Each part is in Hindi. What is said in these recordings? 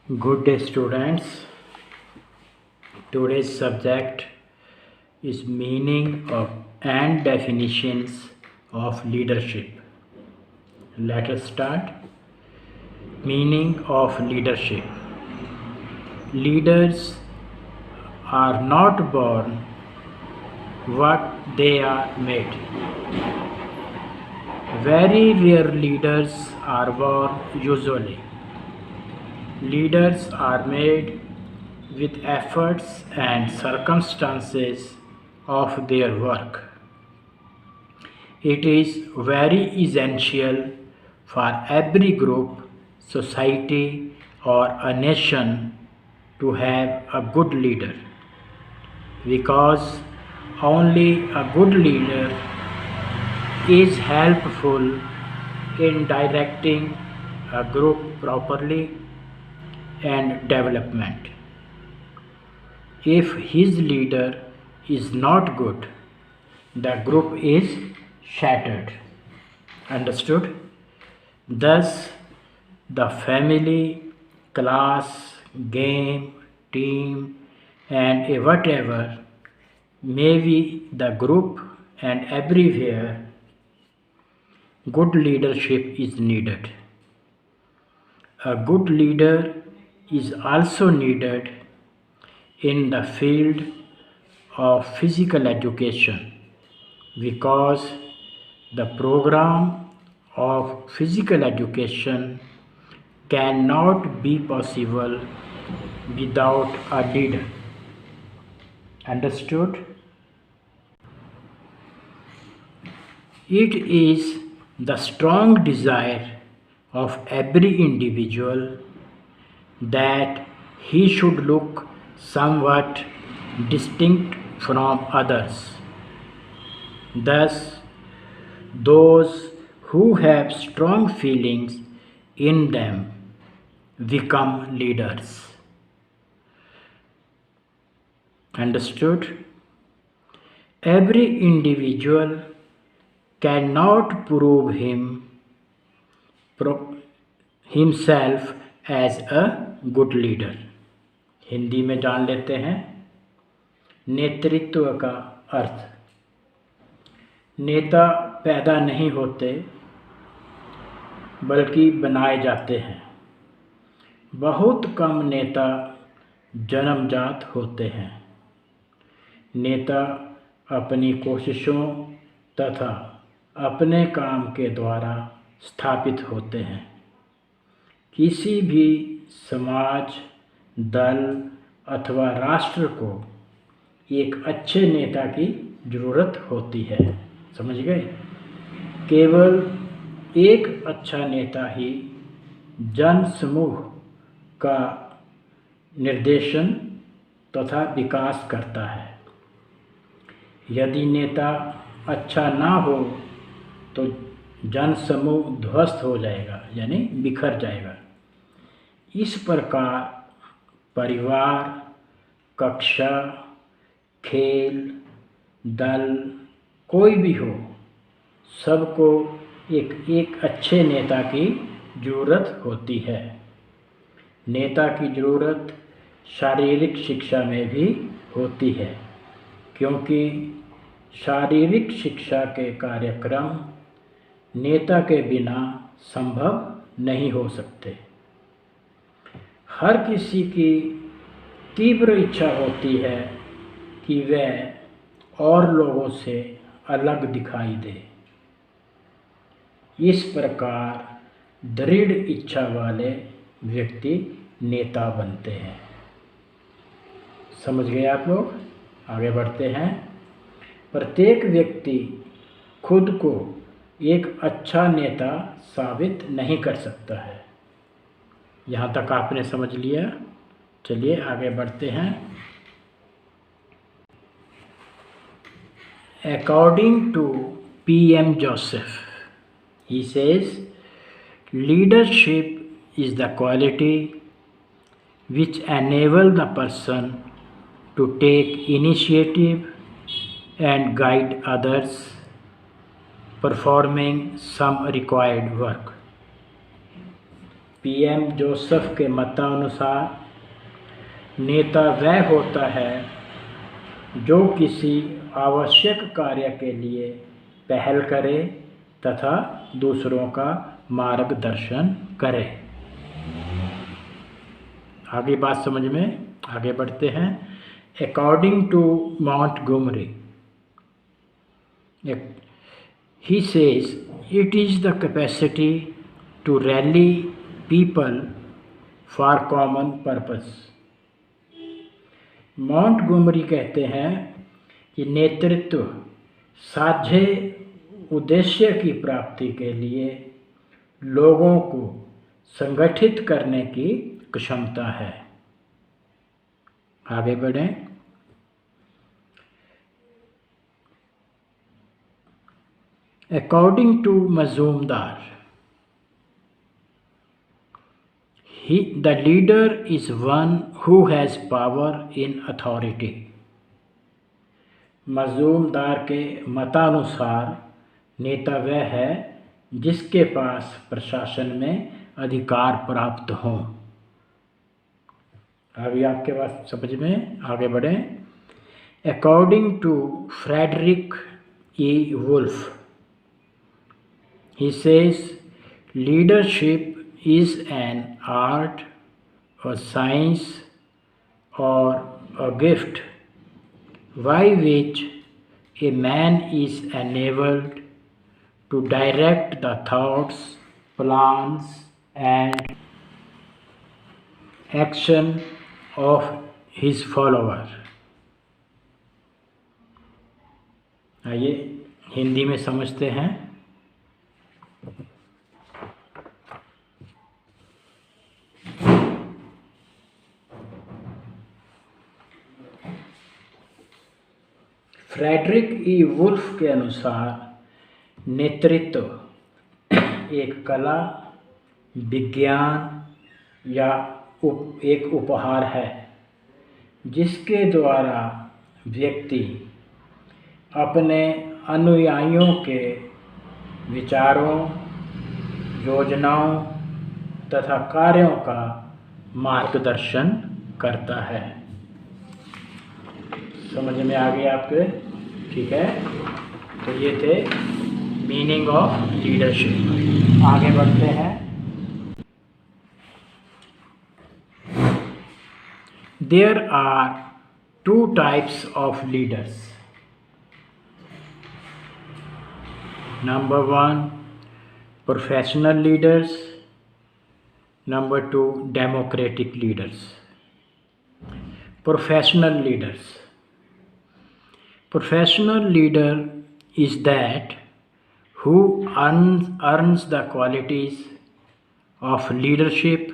Good day, students. Today's subject is meaning of and definitions of leadership. Let us start. Meaning of leadership. Leaders are not born, what they are made. Very rare leaders are born usually. Leaders are made with efforts and circumstances of their work. It is very essential for every group, society, or a nation to have a good leader because only a good leader is helpful in directing a group properly and development. If his leader is not good, the group is shattered. Understood? Thus, the family, class, game, team, and whatever may be the group, and everywhere good leadership is needed. A good leader is also needed in the field of physical education because the program of physical education cannot be possible without a leader. Understood? It is the strong desire of every individual that he should look somewhat distinct from others. Thus, those who have strong feelings in them become leaders. Understood? Every individual cannot prove himself as a good leader. Hindi में जान लेते हैं नेतृत्व का अर्थ। नेता पैदा नहीं होते बल्कि बनाए जाते हैं। बहुत कम नेता जन्मजात होते हैं। नेता अपनी कोशिशों तथा अपने काम के द्वारा स्थापित होते हैं। किसी भी समाज, दल अथवा राष्ट्र को एक अच्छे नेता की ज़रूरत होती है। समझ गए? केवल एक अच्छा नेता ही जन समूह का निर्देशन तथा विकास करता है। यदि नेता अच्छा ना हो तो जन समूह ध्वस्त हो जाएगा, यानी बिखर जाएगा। इस प्रकार परिवार, कक्षा, खेल, दल कोई भी हो, सबको एक अच्छे नेता की ज़रूरत होती है। नेता की ज़रूरत शारीरिक शिक्षा में भी होती है, क्योंकि शारीरिक शिक्षा के कार्यक्रम नेता के बिना संभव नहीं हो सकते। हर किसी की तीव्र इच्छा होती है कि वह और लोगों से अलग दिखाई दे। इस प्रकार दृढ़ इच्छा वाले व्यक्ति नेता बनते हैं। समझ गए आप लोग? आगे बढ़ते हैं। प्रत्येक व्यक्ति खुद को एक अच्छा नेता साबित नहीं कर सकता है। यहाँ तक आपने समझ लिया। चलिए आगे बढ़ते हैं। According to P.M. Joseph, he says, leadership is the quality which enables the person to take initiative and guide others performing some required work. PM Joseph के मतानुसार नेता वह होता है जो किसी आवश्यक कार्य के लिए पहल करे तथा दूसरों का मार्गदर्शन करे। आगे बात समझ में आगे बढ़ते हैं। According to Montgomery, he says it is the capacity to rally people for common purpose. Montgomery कहते हैं कि नेतृत्व साझे उद्देश्य की प्राप्ति के लिए लोगों को संगठित करने की क्षमता है। आगे बढ़ें। According to Mazumdar, the leader is one who has power in authority. Majumdar के मतानुसार नेता वह है जिसके पास प्रशासन में अधिकार प्राप्त हों। अभी आपके पास समझ में आगे बढ़ें। According to Frederick E. Wolf, he says leadership is an art, a science, or a gift by which a man is enabled to direct the thoughts, plans, and action of his follower। आइए हिंदी में समझते हैं। फ्रेडरिक ई वुल्फ के अनुसार नेतृत्व एक कला, विज्ञान या एक उपहार है जिसके द्वारा व्यक्ति अपने अनुयायियों के विचारों, योजनाओं तथा कार्यों का मार्गदर्शन करता है। समझ में आ गया आपके? ठीक है, तो ये थे मीनिंग ऑफ लीडरशिप। आगे बढ़ते हैं। There are two types of leaders. Number one, professional leaders. Number two, democratic leaders. Professional leaders. Professional leader is that who earns the qualities of leadership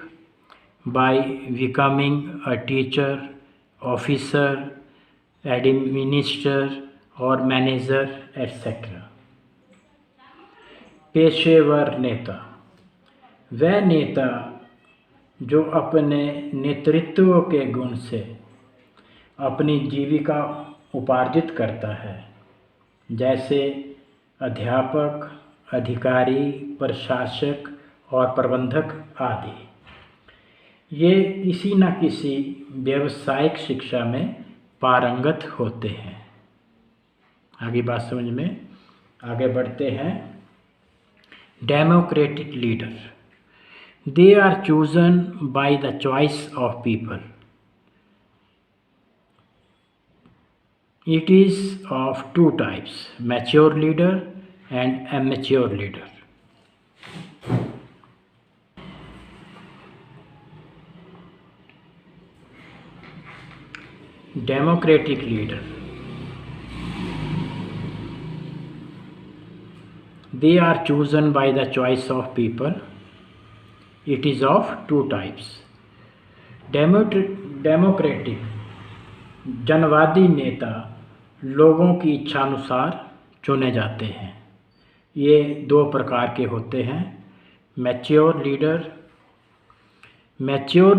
by becoming a teacher, officer, administrator or manager, etc. पेशेवर नेता वह नेता जो अपने नेतृत्व के गुण से अपनी जीविका उपार्जित करता है, जैसे अध्यापक, अधिकारी, प्रशासक और प्रबंधक आदि। ये किसी न किसी व्यावसायिक शिक्षा में पारंगत होते हैं। आगे बात समझ में आगे बढ़ते हैं। Democratic leader, they are chosen by the choice of people. It is of two types, mature leader and immature leader. Democratic leader, they are chosen by the choice of people. It is of two types. Democratic जनवादी नेता लोगों की इच्छानुसार चुने जाते हैं। ये दो प्रकार के होते हैं। Mature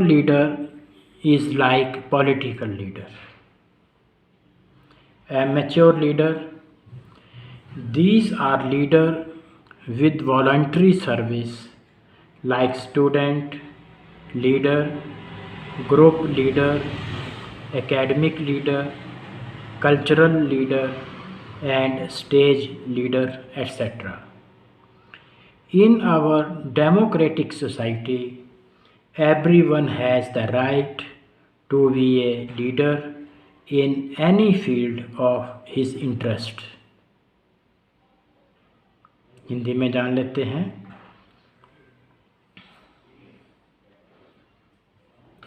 leader is like political leader. Mature leader, these are leader with voluntary service like student, leader, group leader, academic leader, cultural leader, and stage leader, etc. In our democratic society, everyone has the right to be a leader in any field of his interest. Hindi में जान लेते हैं।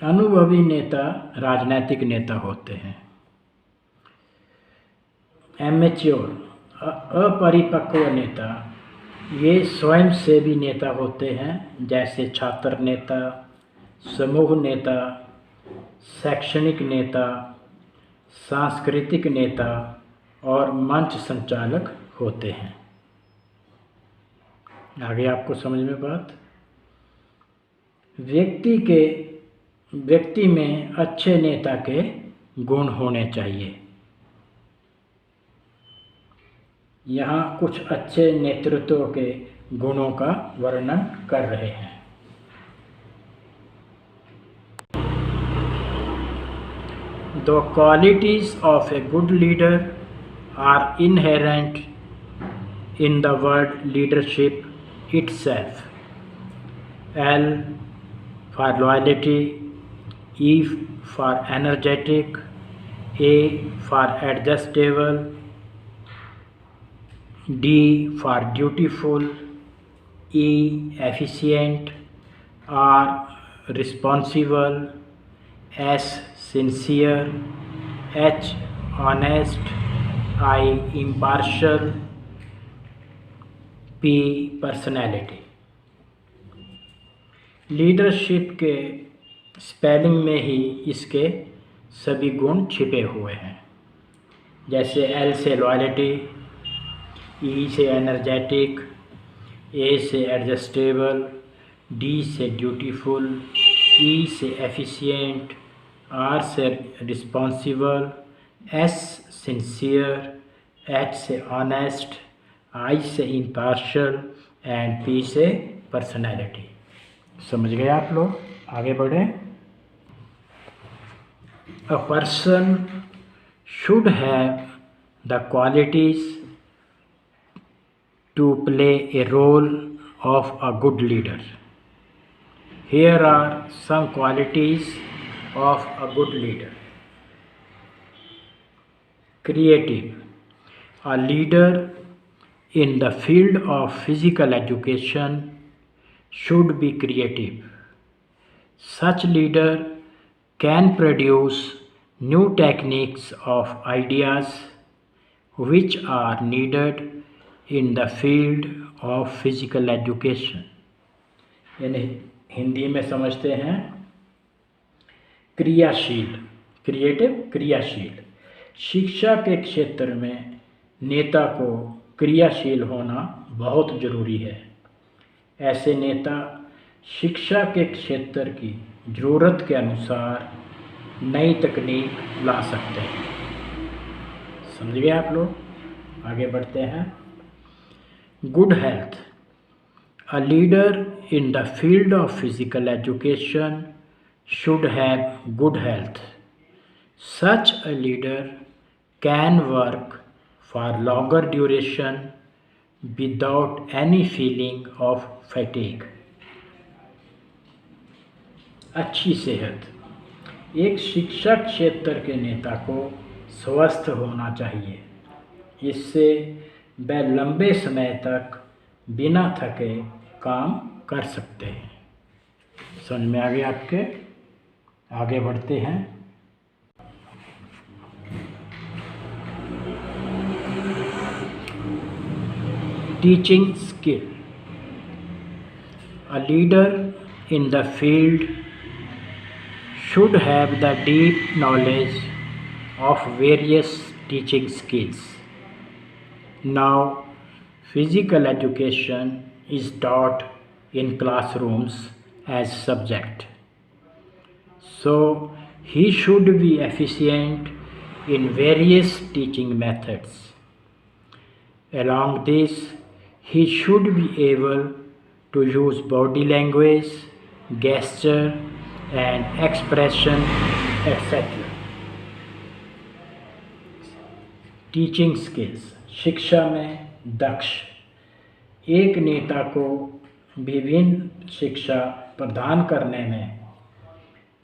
अनुभवी नेता राजनीतिक नेता होते हैं। एमेच्योर अपरिपक्व नेता ये स्वयंसेवी नेता होते हैं, जैसे छात्र नेता, समूह नेता, शैक्षणिक नेता, सांस्कृतिक नेता और मंच संचालक होते हैं। आगे आपको समझ में बात। व्यक्ति में अच्छे नेता के गुण होने चाहिए। यहाँ कुछ अच्छे नेतृत्व के गुणों का वर्णन कर रहे हैं। The qualities of a good leader are inherent in the word leadership itself. L for loyalty, E for energetic, A for adjustable, D for dutiful, E efficient, R responsible, S sincere, H honest, I impartial, P personality। Leadership के स्पेलिंग में ही इसके सभी गुण छिपे हुए हैं। जैसे L से लॉयल्टी, E से एनर्जेटिक, A से एडजस्टेबल, D से ड्यूटीफुल, E से एफिशिएंट, R से रिस्पॉन्सिबल, S सिंसियर, H से ऑनेस्ट, I से इम्पार्शियल एंड P से पर्सनैलिटी। समझ गए आप लोग? आगे बढ़े। A person should have the qualities to play a role of a good leader. Here are some qualities of a good leader. Creative. A leader in the field of physical education should be creative. Such leader can produce new techniques of ideas which are needed in the field of physical education. यानी हिंदी में समझते हैं क्रियाशील, क्रिएटिव क्रियाशील। शिक्षा के क्षेत्र में नेता को क्रियाशील होना बहुत ज़रूरी है। ऐसे नेता शिक्षा के क्षेत्र की ज़रूरत के अनुसार नई तकनीक ला सकते हैं। समझ गए आप लोग? आगे बढ़ते हैं। Good health. A leader in the field of physical education should have good health. Such a leader can work for longer duration without any feeling of fatigue. अच्छी सेहत। एक शिक्षा क्षेत्र के नेता को स्वस्थ होना चाहिए। इससे वह लंबे समय तक बिना थके काम कर सकते हैं। समझ में आ गया आपके? आगे बढ़ते हैं। Teaching skill. A leader in the field should have the deep knowledge of various teaching skills. Now, physical education is taught in classrooms as subject. So, he should be efficient in various teaching methods. Along this, he should be able to use body language, gesture and expression, etc. Teaching skills, शिक्षा में दक्ष। एक नेता को विभिन्न शिक्षा प्रदान करने में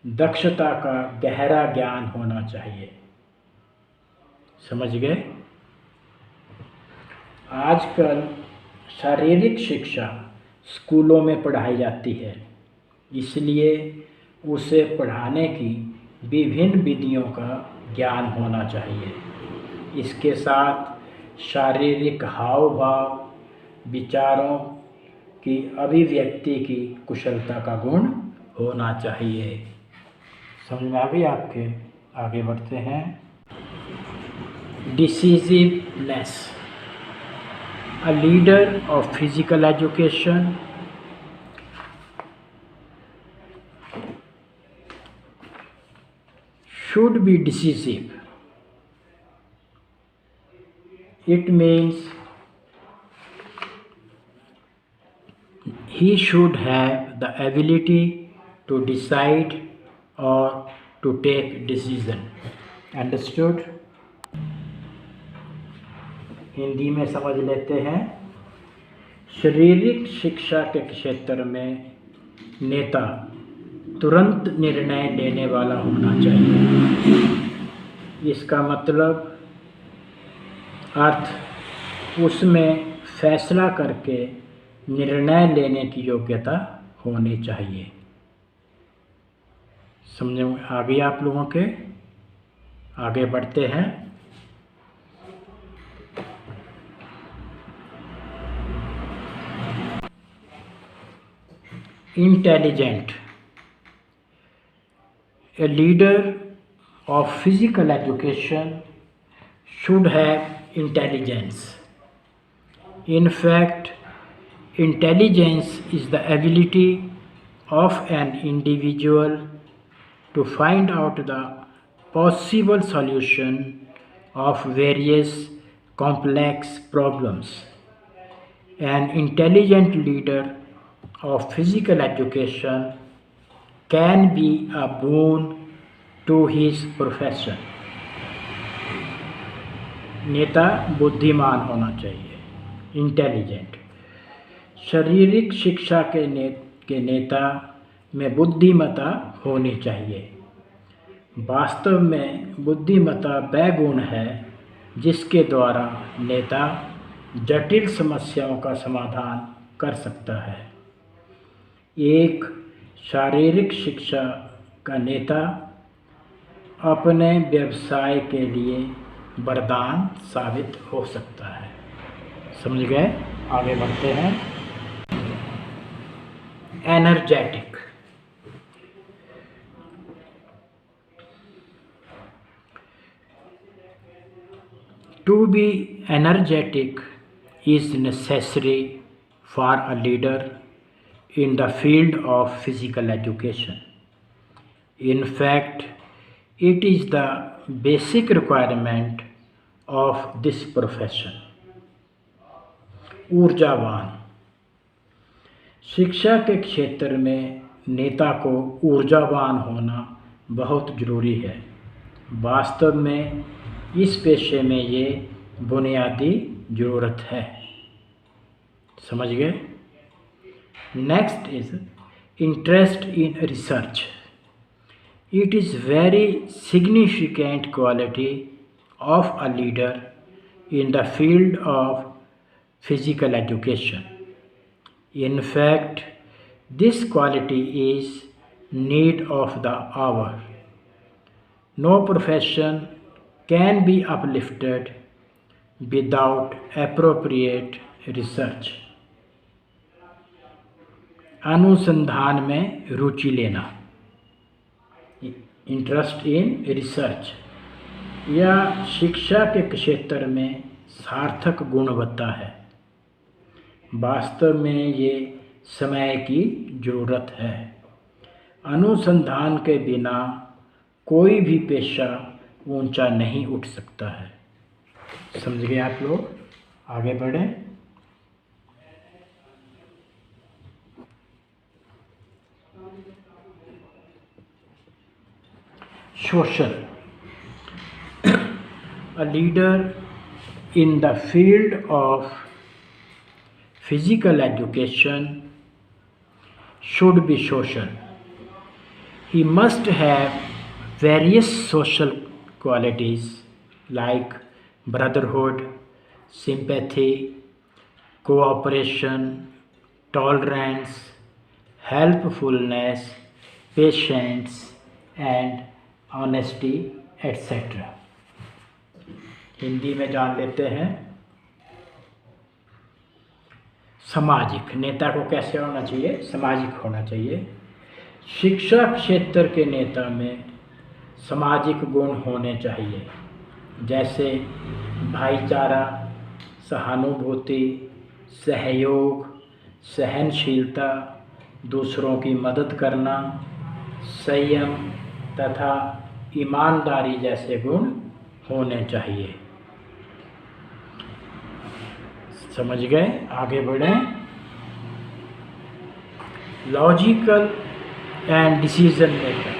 दक्षता का गहरा ज्ञान होना चाहिए। समझ गए? आजकल शारीरिक शिक्षा स्कूलों में पढ़ाई जाती है, इसलिए उसे पढ़ाने की विभिन्न विधियों का ज्ञान होना चाहिए। इसके साथ शारीरिक हाव भाव, विचारों की अभिव्यक्ति की कुशलता का गुण होना चाहिए। समझ में आ गई आपके? आगे बढ़ते हैं। Decisiveness. A leader of physical education should be decisive. It means he should have the ability to decide or to take decision. Understood? Hindi में समझ लेते हैं। शारीरिक शिक्षा के क्षेत्र में नेता तुरंत निर्णय लेने वाला होना चाहिए। इसका मतलब अर्थ उसमें फैसला करके निर्णय लेने की योग्यता होनी चाहिए। समझ में आ गई आप लोगों के? आगे बढ़ते हैं। Intelligent. A leader of physical education should have intelligence. In fact, intelligence is the ability of an individual to find out the possible solution of various complex problems. An intelligent leader of physical education can be a boon to his profession. नेता बुद्धिमान होना चाहिए, इंटेलिजेंट। शारीरिक शिक्षा के नेता में बुद्धिमत्ता होनी चाहिए। वास्तव में बुद्धिमत्ता वह गुण है जिसके द्वारा नेता जटिल समस्याओं का समाधान कर सकता है। एक शारीरिक शिक्षा का नेता अपने व्यवसाय के लिए वरदान साबित हो सकता है। समझ गए? आगे बढ़ते हैं। Energetic. To be energetic is necessary for a leader in the field of physical education. In fact, it is the basic requirement of this profession. ऊर्जावान। शिक्षा के क्षेत्र में नेता को ऊर्जावान होना बहुत ज़रूरी है। वास्तव में इस पेशे में ये बुनियादी ज़रूरत है। समझ गए? Next is interest in research. It is very significant quality of a leader in the field of physical education. In fact, this quality is need of the hour. No profession can be uplifted without appropriate research. अनुसंधान में रुचि लेना, इंटरेस्ट इन रिसर्च, यह शिक्षा के क्षेत्र में सार्थक गुणवत्ता है। वास्तव में ये समय की ज़रूरत है। अनुसंधान के बिना कोई भी पेशा ऊंचा नहीं उठ सकता है। समझ गए आप लोग? आगे बढ़ें। social. A leader in the field of physical education should be social. He must have various social qualities like brotherhood, sympathy, cooperation, tolerance, helpfulness, patience, and honesty, etc. Hindi में जान लेते हैं। सामाजिक नेता को कैसे होना चाहिए? सामाजिक होना चाहिए। शिक्षा क्षेत्र के नेता में सामाजिक गुण होने चाहिए, जैसे भाईचारा, सहानुभूति, सहयोग, सहनशीलता, दूसरों की मदद करना, संयम तथा ईमानदारी जैसे गुण होने चाहिए। समझ गए? आगे बढ़ें। Logical and decision maker.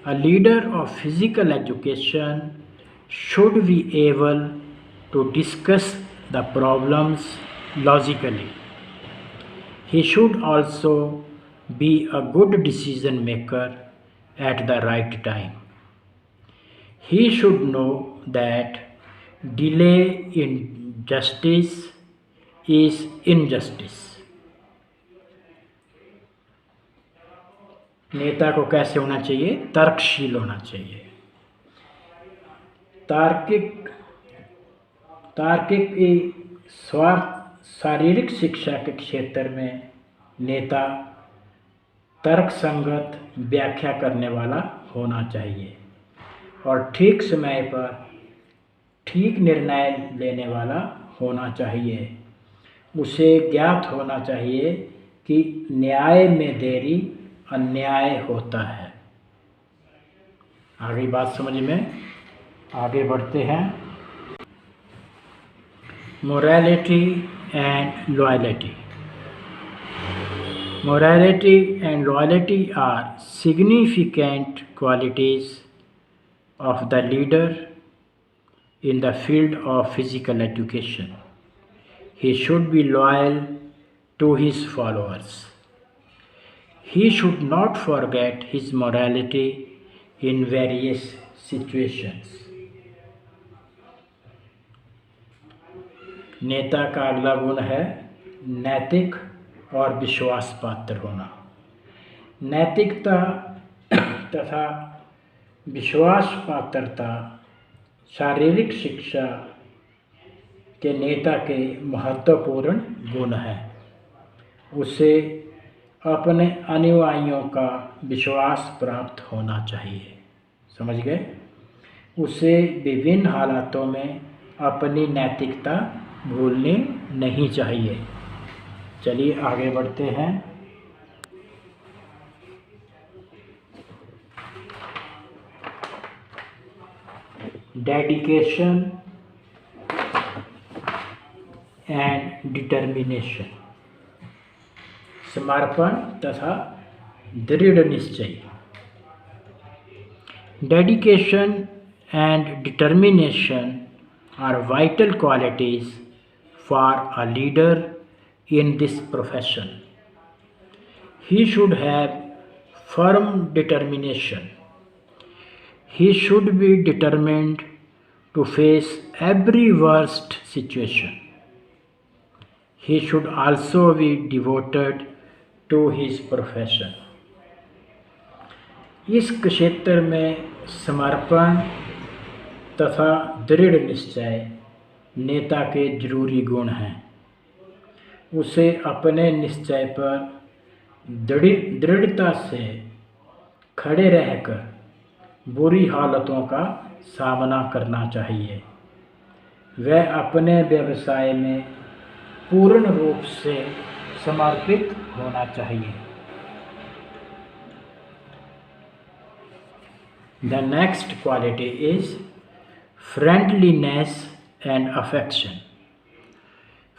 A leader of physical education should be able to discuss the problems logically. He should also be a good decision maker at the right time. He should know that delay in justice is injustice. नेता को कैसे होना चाहिए? तर्कशील होना चाहिए। तार्किक शारीरिक शिक्षा के क्षेत्र में नेता तर्कसंगत व्याख्या करने वाला होना चाहिए और ठीक समय पर ठीक निर्णय लेने वाला होना चाहिए। उसे ज्ञात होना चाहिए कि न्याय में देरी अन्याय होता है। आगे बात समझ में? आगे बढ़ते हैं। Morality and loyalty. Morality and loyalty are significant qualities of the leader in the field of physical education. He should be loyal to his followers. He should not forget his morality in various situations. नेता का अगला गुण है नैतिक और विश्वास पात्र होना। नैतिकता तथा विश्वास पात्रता शारीरिक शिक्षा के नेता के महत्वपूर्ण गुण हैं। उसे अपने अनुयायियों का विश्वास प्राप्त होना चाहिए। समझ गए? उसे विभिन्न हालातों में अपनी नैतिकता भूलनी नहीं चाहिए। चलिए आगे बढ़ते हैं। Dedication and determination. समर्पण तथा दृढ़ निश्चय। Dedication and determination are vital qualities for a leader in this profession. He should have firm determination. He should be determined to face every worst situation. He should also be devoted to his profession. इस क्षेत्र में समर्पण तथा दृढ़ निश्चय नेता के जरूरी गुण हैं। उसे अपने निश्चय पर दृढ़ता से खड़े रहकर बुरी हालतों का सामना करना चाहिए। वह अपने व्यवसाय में पूर्ण रूप से समर्पित होना चाहिए। The next quality is friendliness and affection.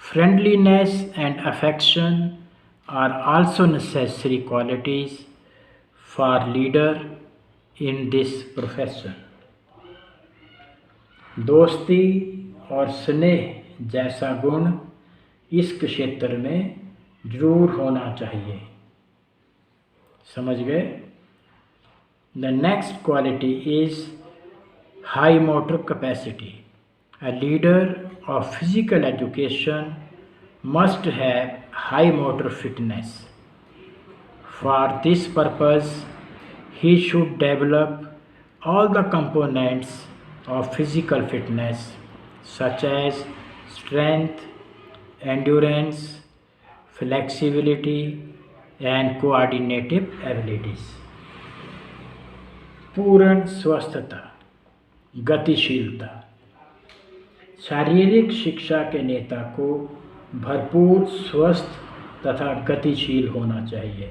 Friendliness and affection are also necessary qualities for leader in this profession. दोस्ती और स्नेह जैसा गुण इस क्षेत्र में जरूर होना चाहिए। समझ गए? The next quality is high motor capacity. A leader of physical education must have high motor fitness. For this purpose, he should develop all the components of physical fitness such as strength, endurance, flexibility, and coordinative abilities. पूर्ण स्वस्थता, गतिशीलता। शारीरिक शिक्षा के नेता को भरपूर स्वस्थ तथा गतिशील होना चाहिए।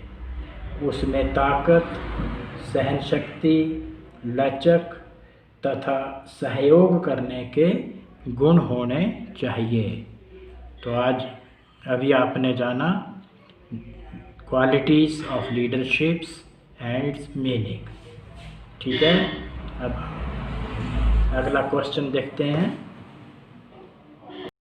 उसमें ताकत, सहनशक्ति, लचक तथा सहयोग करने के गुण होने चाहिए। तो आज अभी आपने जाना qualities of leaderships and it's meaning. ठीक है, अब अगला क्वेश्चन देखते हैं।